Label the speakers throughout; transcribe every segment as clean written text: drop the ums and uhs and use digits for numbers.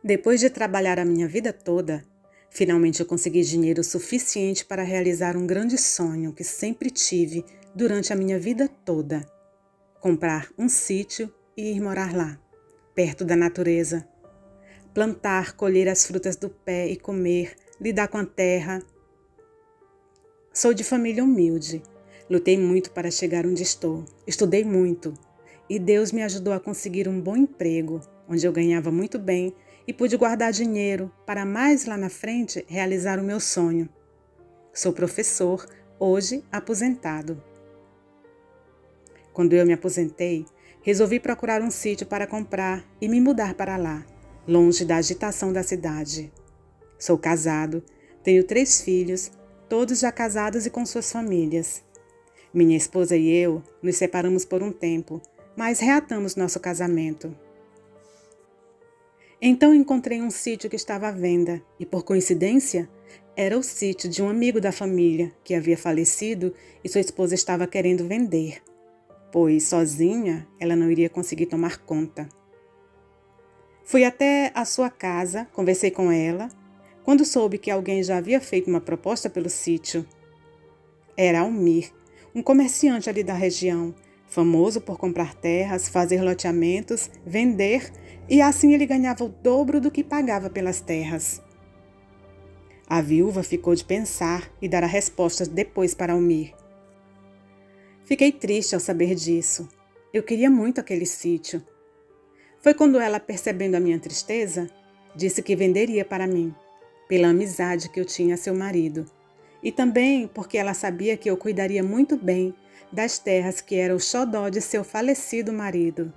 Speaker 1: Depois de trabalhar a minha vida toda, finalmente eu consegui dinheiro suficiente para realizar um grande sonho que sempre tive durante a minha vida toda: comprar um sítio e ir morar lá, perto da natureza. Plantar, colher as frutas do pé e comer, lidar com a terra. Sou de família humilde. Lutei muito para chegar onde estou. Estudei muito. E Deus me ajudou a conseguir um bom emprego, onde eu ganhava muito bem e pude guardar dinheiro para mais lá na frente realizar o meu sonho. Sou professor, hoje aposentado. Quando eu me aposentei, resolvi procurar um sítio para comprar e me mudar para lá, longe da agitação da cidade. Sou casado, tenho 3 filhos, todos já casados e com suas famílias. Minha esposa e eu nos separamos por um tempo, mas reatamos nosso casamento. Então encontrei um sítio que estava à venda e, por coincidência, era o sítio de um amigo da família que havia falecido e sua esposa estava querendo vender, pois sozinha ela não iria conseguir tomar conta. Fui até a sua casa, conversei com ela, quando soube que alguém já havia feito uma proposta pelo sítio. Era Almir, um comerciante ali da região, famoso por comprar terras, fazer loteamentos, vender, e assim ele ganhava o dobro do que pagava pelas terras. A viúva ficou de pensar e dar a resposta depois para Almir. Fiquei triste ao saber disso. Eu queria muito aquele sítio. Foi quando ela, percebendo a minha tristeza, disse que venderia para mim, pela amizade que eu tinha a seu marido, e também porque ela sabia que eu cuidaria muito bem das terras que eram o xodó de seu falecido marido.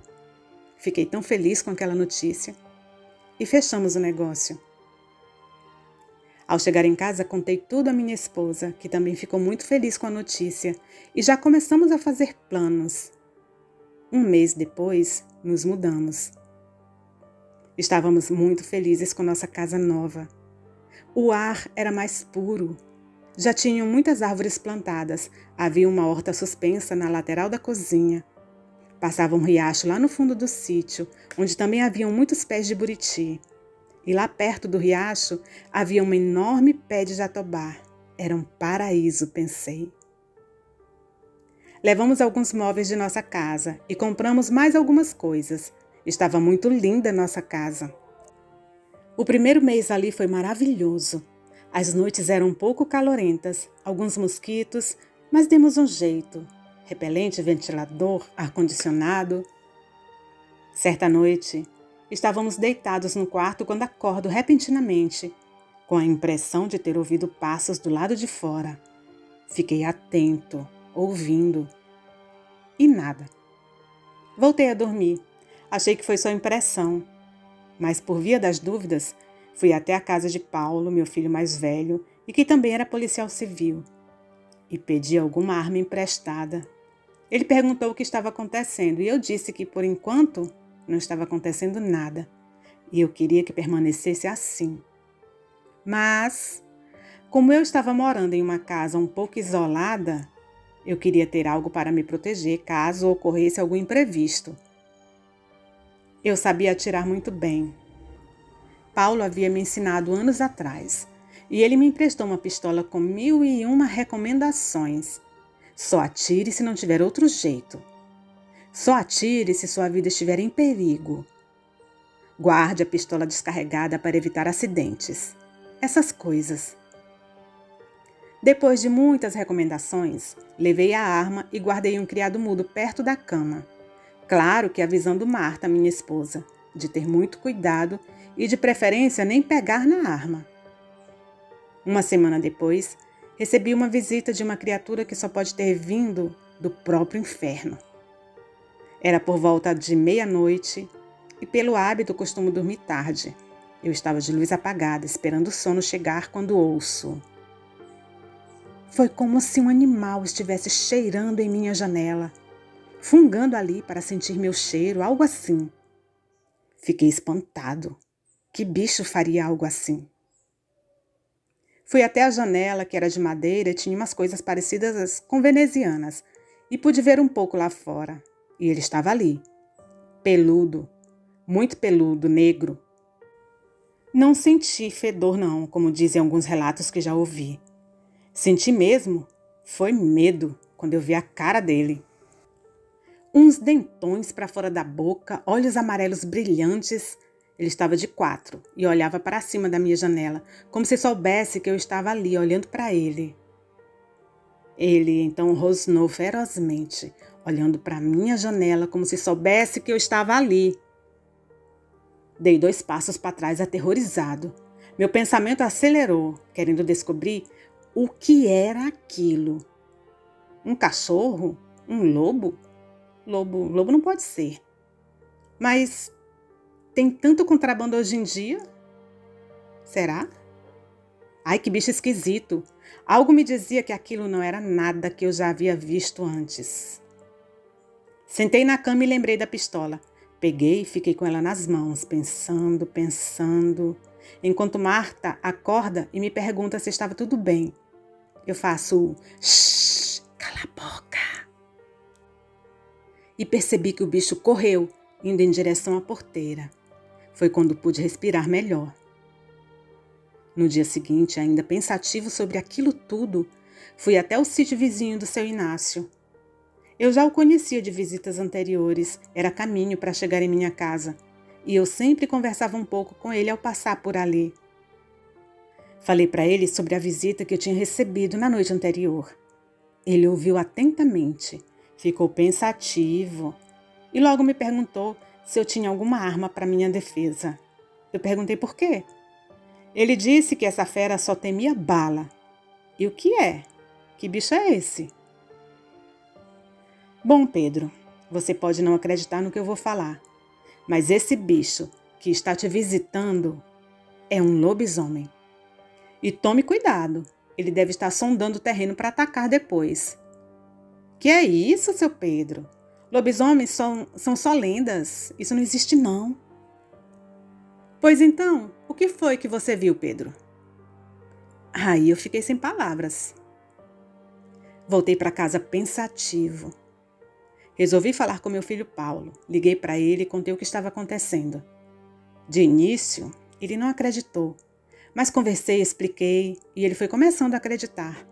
Speaker 1: Fiquei tão feliz com aquela notícia e fechamos o negócio. Ao chegar em casa, contei tudo à minha esposa, que também ficou muito feliz com a notícia, e já começamos a fazer planos. Um mês depois, nos mudamos. Estávamos muito felizes com nossa casa nova. O ar era mais puro. Já tinham muitas árvores plantadas, havia uma horta suspensa na lateral da cozinha. Passava um riacho lá no fundo do sítio, onde também haviam muitos pés de buriti. E lá perto do riacho havia um enorme pé de jatobá. Era um paraíso, pensei. Levamos alguns móveis de nossa casa e compramos mais algumas coisas. Estava muito linda a nossa casa. O primeiro mês ali foi maravilhoso. As noites eram um pouco calorentas, alguns mosquitos, mas demos um jeito. Repelente, ventilador, ar-condicionado. Certa noite, estávamos deitados no quarto quando acordo repentinamente, com a impressão de ter ouvido passos do lado de fora. Fiquei atento, ouvindo. E nada. Voltei a dormir. Achei que foi só impressão. Mas por via das dúvidas, fui até a casa de Paulo, meu filho mais velho, e que também era policial civil, e pedi alguma arma emprestada. Ele perguntou o que estava acontecendo e eu disse que, por enquanto, não estava acontecendo nada e eu queria que permanecesse assim. Mas, como eu estava morando em uma casa um pouco isolada, eu queria ter algo para me proteger caso ocorresse algum imprevisto. Eu sabia atirar muito bem. Paulo havia me ensinado anos atrás e ele me emprestou uma pistola com 1001 recomendações. Só atire se não tiver outro jeito. Só atire se sua vida estiver em perigo. Guarde a pistola descarregada para evitar acidentes. Essas coisas. Depois de muitas recomendações, levei a arma e guardei um criado mudo perto da cama. Claro que avisando Marta, minha esposa, de ter muito cuidado e de preferência nem pegar na arma. Uma semana depois, recebi uma visita de uma criatura que só pode ter vindo do próprio inferno. Era por volta de meia-noite e, pelo hábito, costumo dormir tarde. Eu estava de luz apagada, esperando o sono chegar quando ouço. Foi como se um animal estivesse cheirando em minha janela, fungando ali para sentir meu cheiro, algo assim. Fiquei espantado. Que bicho faria algo assim? Fui até a janela, que era de madeira e tinha umas coisas parecidas com venezianas, e pude ver um pouco lá fora. E ele estava ali, peludo, muito peludo, negro. Não senti fedor não, como dizem alguns relatos que já ouvi. Senti mesmo, foi medo quando eu vi a cara dele. Uns dentões para fora da boca, olhos amarelos brilhantes. Ele estava de 4 e olhava para cima da minha janela, como se soubesse que eu estava ali olhando para ele. Ele então rosnou ferozmente, olhando para minha janela como se soubesse que eu estava ali. Dei 2 passos para trás, aterrorizado. Meu pensamento acelerou, querendo descobrir o que era aquilo. Um cachorro? Um lobo? Lobo não pode ser. Mas tem tanto contrabando hoje em dia? Será? Ai, que bicho esquisito. Algo me dizia que aquilo não era nada que eu já havia visto antes. Sentei na cama e lembrei da pistola. Peguei e fiquei com ela nas mãos, pensando, enquanto Marta acorda e me pergunta se estava tudo bem. Eu faço shh, cala a boca. E percebi que o bicho correu, indo em direção à porteira. Foi quando pude respirar melhor. No dia seguinte, ainda pensativo sobre aquilo tudo, fui até o sítio vizinho do seu Inácio. Eu já o conhecia de visitas anteriores, era caminho para chegar em minha casa, e eu sempre conversava um pouco com ele ao passar por ali. Falei para ele sobre a visita que eu tinha recebido na noite anterior. Ele ouviu atentamente, ficou pensativo e logo me perguntou se eu tinha alguma arma para minha defesa. Eu perguntei por quê. Ele disse que essa fera só temia bala. E o que é? Que bicho é esse? Bom, Pedro, você pode não acreditar no que eu vou falar, mas esse bicho que está te visitando é um lobisomem. E tome cuidado, ele deve estar sondando o terreno para atacar depois. Que é isso, seu Pedro? Lobisomens são só lendas, isso não existe não. Pois então, o que foi que você viu, Pedro? Aí eu fiquei sem palavras. Voltei para casa pensativo. Resolvi falar com meu filho Paulo. Liguei para ele e contei o que estava acontecendo. De início, ele não acreditou, mas conversei, expliquei e ele foi começando a acreditar.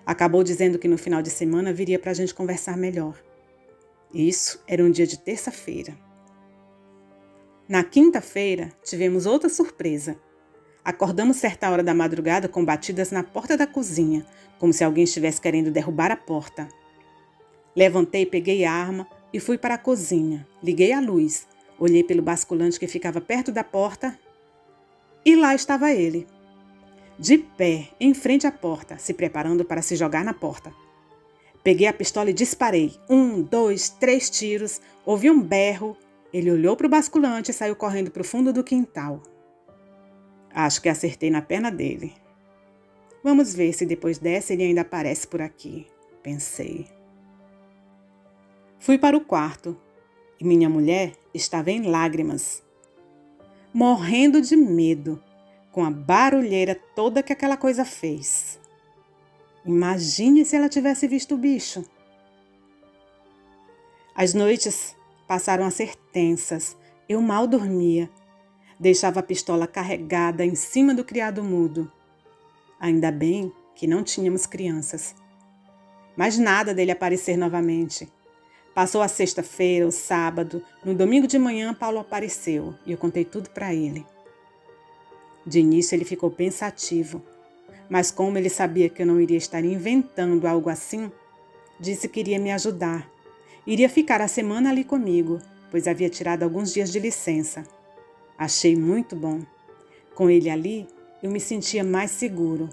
Speaker 1: Acabou dizendo que no final de semana viria para a gente conversar melhor. Isso era um dia de terça-feira. Na quinta-feira, tivemos outra surpresa. Acordamos certa hora da madrugada com batidas na porta da cozinha, como se alguém estivesse querendo derrubar a porta. Levantei, peguei a arma e fui para a cozinha. Liguei a luz, olhei pelo basculante que ficava perto da porta e lá estava ele, de pé, em frente à porta, se preparando para se jogar na porta. Peguei a pistola e disparei. 1, 2, 3 tiros, ouvi um berro. Ele olhou para o basculante e saiu correndo para o fundo do quintal. Acho que acertei na perna dele. Vamos ver se depois dessa ele ainda aparece por aqui, pensei. Fui para o quarto e minha mulher estava em lágrimas, morrendo de medo, com a barulheira toda que aquela coisa fez. Imagine se ela tivesse visto o bicho. As noites passaram a ser tensas. Eu mal dormia. Deixava a pistola carregada em cima do criado mudo. Ainda bem que não tínhamos crianças. Mas nada dele aparecer novamente. Passou a sexta-feira, o sábado. No domingo de manhã, Paulo apareceu e eu contei tudo para ele. De início, ele ficou pensativo. Mas como ele sabia que eu não iria estar inventando algo assim, disse que iria me ajudar. Iria ficar a semana ali comigo, pois havia tirado alguns dias de licença. Achei muito bom. Com ele ali, eu me sentia mais seguro.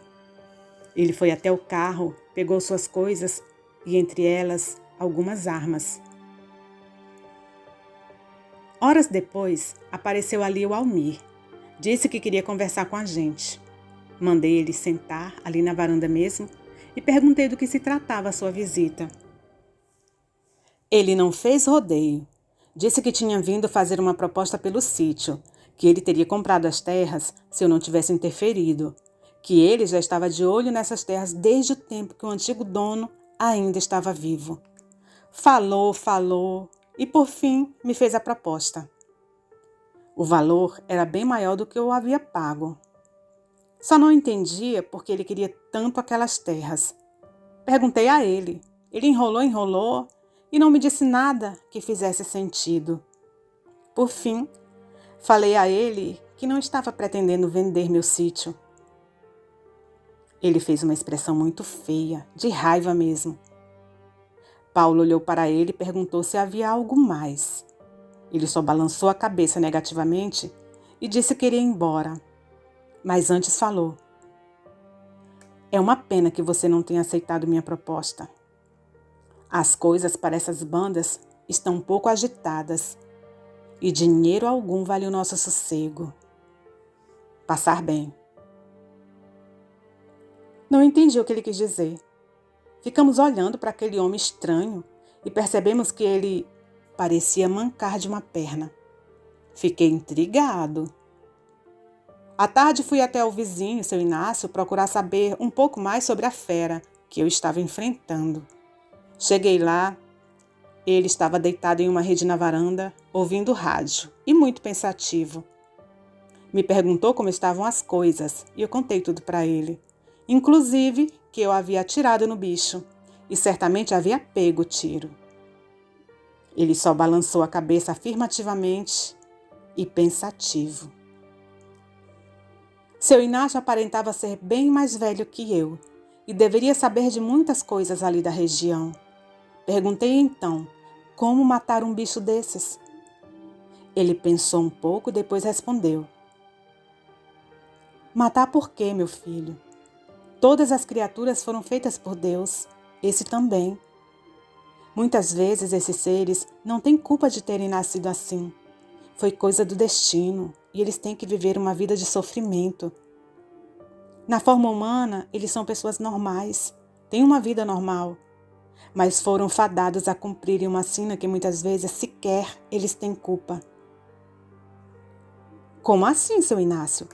Speaker 1: Ele foi até o carro, pegou suas coisas e, entre elas, algumas armas. Horas depois, apareceu ali o Almir. Disse que queria conversar com a gente. Mandei ele sentar ali na varanda mesmo e perguntei do que se tratava a sua visita. Ele não fez rodeio. Disse que tinha vindo fazer uma proposta pelo sítio, que ele teria comprado as terras se eu não tivesse interferido, que ele já estava de olho nessas terras desde o tempo que o antigo dono ainda estava vivo. Falou e por fim me fez a proposta. O valor era bem maior do que eu havia pago. Só não entendia porque ele queria tanto aquelas terras. Perguntei a ele. Ele enrolou e não me disse nada que fizesse sentido. Por fim, falei a ele que não estava pretendendo vender meu sítio. Ele fez uma expressão muito feia, de raiva mesmo. Paulo olhou para ele e perguntou se havia algo mais. Ele só balançou a cabeça negativamente e disse que iria embora. Mas antes falou: "É uma pena que você não tenha aceitado minha proposta. As coisas para essas bandas estão um pouco agitadas e dinheiro algum vale o nosso sossego. Passar bem." Não entendi o que ele quis dizer. Ficamos olhando para aquele homem estranho e percebemos que ele parecia mancar de uma perna. Fiquei intrigado. À tarde fui até o vizinho, seu Inácio, procurar saber um pouco mais sobre a fera que eu estava enfrentando. Cheguei lá, ele estava deitado em uma rede na varanda, ouvindo rádio e muito pensativo. Me perguntou como estavam as coisas e eu contei tudo para ele. Inclusive que eu havia atirado no bicho e certamente havia pego o tiro. Ele só balançou a cabeça afirmativamente e pensativo. Seu Inácio aparentava ser bem mais velho que eu e deveria saber de muitas coisas ali da região. Perguntei então como matar um bicho desses. Ele pensou um pouco e depois respondeu: "Matar por quê, meu filho? Todas as criaturas foram feitas por Deus, esse também. Muitas vezes esses seres não têm culpa de terem nascido assim. Foi coisa do destino e eles têm que viver uma vida de sofrimento. Na forma humana, eles são pessoas normais, têm uma vida normal, mas foram fadados a cumprirem uma sina que muitas vezes sequer eles têm culpa." "Como assim, seu Inácio?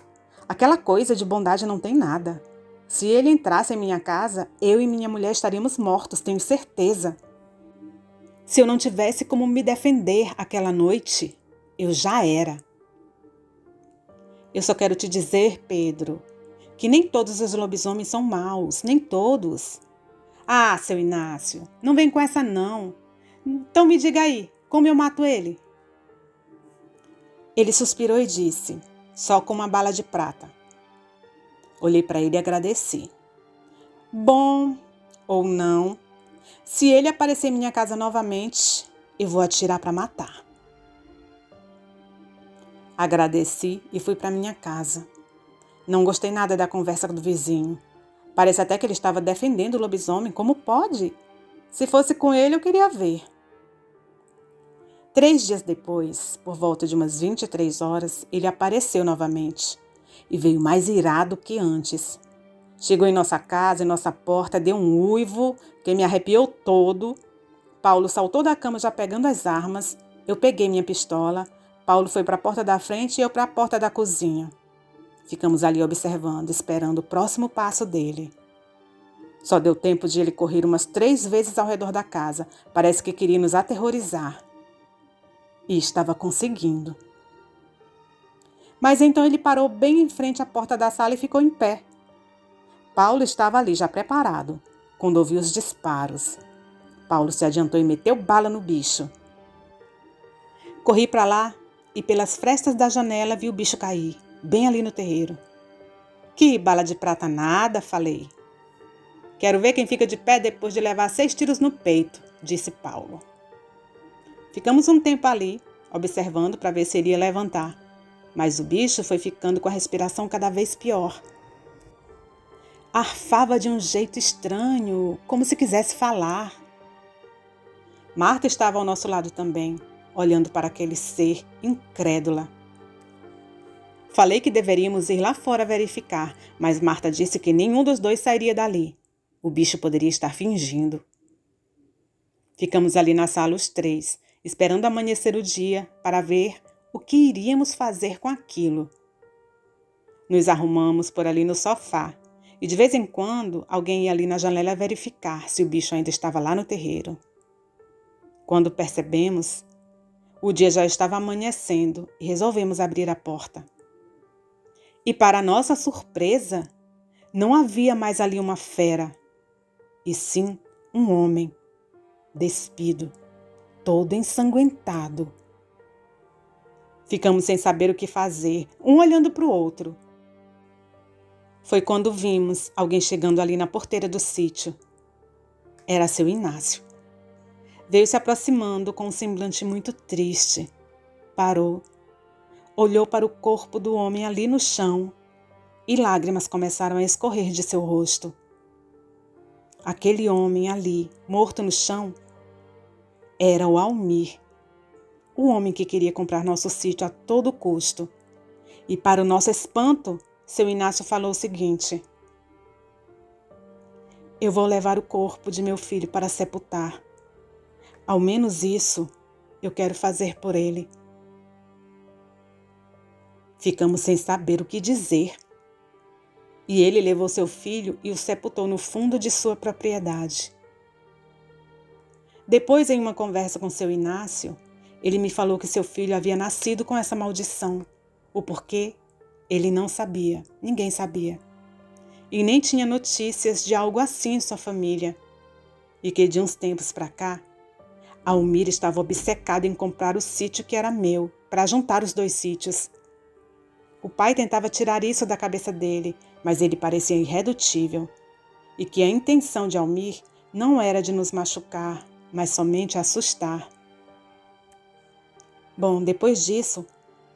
Speaker 1: Aquela coisa de bondade não tem nada. Se ele entrasse em minha casa, eu e minha mulher estaríamos mortos, tenho certeza. Se eu não tivesse como me defender aquela noite, eu já era." "Eu só quero te dizer, Pedro, que nem todos os lobisomens são maus, nem todos." "Ah, seu Inácio, não vem com essa não. Então me diga aí, como eu mato ele?" Ele suspirou e disse: "Só com uma bala de prata." Olhei para ele e agradeci. "Bom, ou não, se ele aparecer em minha casa novamente, eu vou atirar para matar." Agradeci e fui para minha casa. Não gostei nada da conversa do vizinho. Parece até que ele estava defendendo o lobisomem. Como pode? Se fosse com ele, eu queria ver. 3 dias depois, por volta de umas 23 horas, ele apareceu novamente e veio mais irado que antes. Chegou em nossa casa, em nossa porta, deu um uivo que me arrepiou todo. Paulo saltou da cama já pegando as armas. Eu peguei minha pistola. Paulo foi para a porta da frente e eu para a porta da cozinha. Ficamos ali observando, esperando o próximo passo dele. Só deu tempo de ele correr umas 3 vezes ao redor da casa. Parece que queria nos aterrorizar. E estava conseguindo. Mas então ele parou bem em frente à porta da sala e ficou em pé. Paulo estava ali já preparado, quando ouviu os disparos. Paulo se adiantou e meteu bala no bicho. Corri para lá e pelas frestas da janela vi o bicho cair, bem ali no terreiro. "Que bala de prata nada", falei. "Quero ver quem fica de pé depois de levar 6 tiros no peito", disse Paulo. Ficamos um tempo ali, observando para ver se iria levantar, mas o bicho foi ficando com a respiração cada vez pior. Arfava de um jeito estranho, como se quisesse falar. Marta estava ao nosso lado também, olhando para aquele ser, incrédula. Falei que deveríamos ir lá fora verificar, mas Marta disse que nenhum dos dois sairia dali. O bicho poderia estar fingindo. Ficamos ali na sala os 3, esperando amanhecer o dia para ver o que iríamos fazer com aquilo. Nos arrumamos por ali no sofá e de vez em quando alguém ia ali na janela verificar se o bicho ainda estava lá no terreiro. Quando percebemos, O dia já estava amanhecendo e resolvemos abrir a porta. E para nossa surpresa, não havia mais ali uma fera, e sim um homem, despido, todo ensanguentado. Ficamos sem saber o que fazer, um olhando para o outro. Foi quando vimos alguém chegando ali na porteira do sítio. Era seu Inácio. Veio se aproximando com um semblante muito triste. Parou, olhou para o corpo do homem ali no chão e lágrimas começaram a escorrer de seu rosto. Aquele homem ali, morto no chão, era o Almir, o homem que queria comprar nosso sítio a todo custo. E para o nosso espanto, seu Inácio falou o seguinte: eu vou levar o corpo de meu filho para sepultar. Ao menos isso eu quero fazer por ele. Ficamos sem saber o que dizer. E ele levou seu filho e o sepultou no fundo de sua propriedade. Depois, em uma conversa com seu Inácio, ele me falou que seu filho havia nascido com essa maldição. O porquê, ele não sabia, ninguém sabia. E nem tinha notícias de algo assim em sua família. E que de uns tempos para cá, Almir estava obcecado em comprar o sítio que era meu, para juntar os 2 sítios. O pai tentava tirar isso da cabeça dele, mas ele parecia irredutível. E que a intenção de Almir não era de nos machucar, mas somente assustar. Bom, depois disso,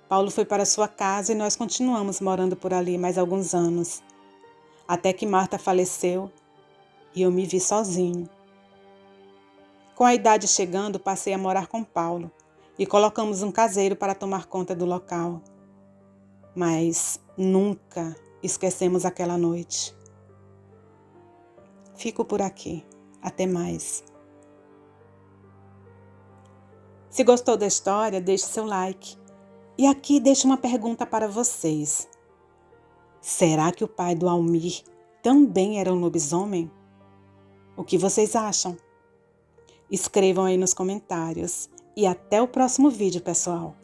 Speaker 1: Paulo foi para sua casa e nós continuamos morando por ali mais alguns anos. Até que Marta faleceu e eu me vi sozinho. Com a idade chegando, passei a morar com Paulo e colocamos um caseiro para tomar conta do local. Mas nunca esquecemos aquela noite. Fico por aqui. Até mais. Se gostou da história, deixe seu like. E aqui deixo uma pergunta para vocês. Será que o pai do Almir também era um lobisomem? O que vocês acham? Escrevam aí nos comentários. E até o próximo vídeo, pessoal!